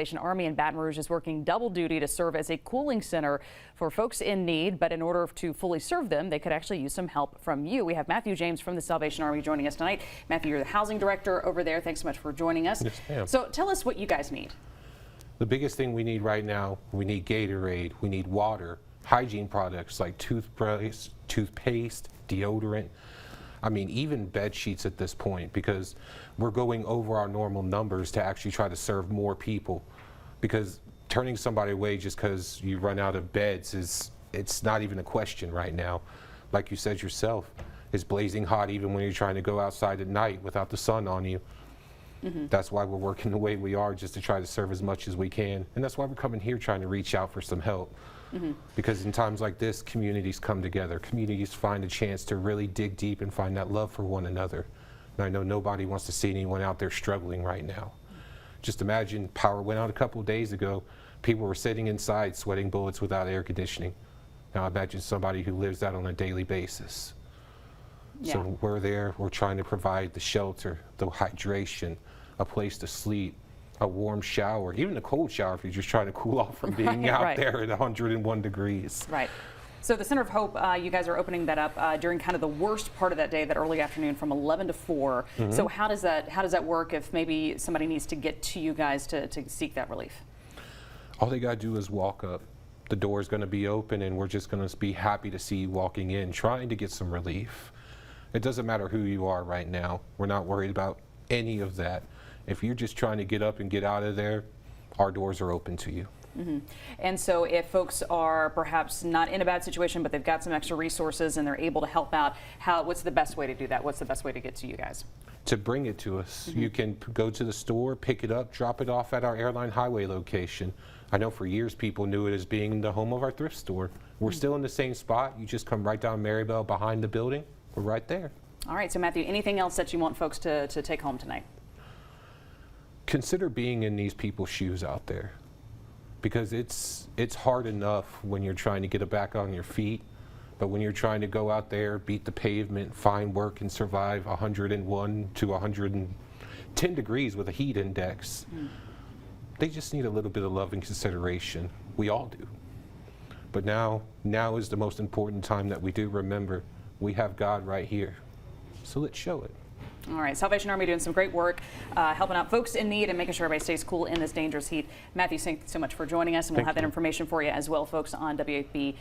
Salvation Army in Baton Rouge is working double duty to serve as a cooling center for folks in need, but in order to fully serve them, they could actually use some help from you. We have Matthew James from the Salvation Army joining us tonight. Matthew, you're the housing director over there. Thanks so much for joining us. Yes, ma'am. So tell us what you guys need. The biggest thing we need right now, we need Gatorade, we need water, hygiene products like toothpaste, deodorant. I mean, even bed sheets at this point, because we're going over our normal numbers to actually try to serve more people. Because turning somebody away just because you run out of beds it's not even a question right now. Like you said yourself, it's blazing hot even when you're trying to go outside at night without the sun on you. That's why we're working the way we are, just to try to serve as much as we can. And that's why we're coming here trying to reach out for some help. Because in times like this, communities come together. Communities find a chance to really dig deep and find that love for one another. And I know nobody wants to see anyone out there struggling right now. Just imagine power went out a couple of days ago. People were sitting inside sweating bullets without air conditioning. Now imagine somebody who lives that on a daily basis. Yeah. So we're there, we're trying to provide the shelter, the hydration, a place to sleep, a warm shower, even a cold shower if you're just trying to cool off from being out there at 101 degrees. Right. So the Center of Hope, you guys are opening that up during kind of the worst part of that day, that early afternoon from 11 to 4. So how does that work if maybe somebody needs to get to you guys to seek that relief? All they got to do is walk up. The door is going to be open and we're just going to be happy to see you walking in, trying to get some relief. It doesn't matter who you are right now. We're not worried about any of that. If you're just trying to get up and get out of there, our doors are open to you. And so if folks are perhaps not in a bad situation, but they've got some extra resources and they're able to help out, what's the best way to do that? What's the best way to get to you guys? To bring it to us. You can go to the store, pick it up, drop it off at our Airline Highway location. I know for years people knew it as being the home of our thrift store. We're still in the same spot. You just come right down Maribel behind the building. We're right there. All right, so Matthew, anything else that you want folks to take home tonight? Consider being in these people's shoes out there, because it's hard enough when you're trying to get it back on your feet, but when you're trying to go out there, beat the pavement, find work and survive 101 to 110 degrees with a heat index, they just need a little bit of love and consideration. We all do. But now is the most important time that we do remember we have God right here. So let's show it. All right, Salvation Army doing some great work, helping out folks in need and making sure everybody stays cool in this dangerous heat. Matthew, thanks so much for joining us, and we'll have that information for you as well, folks, on WAP.com.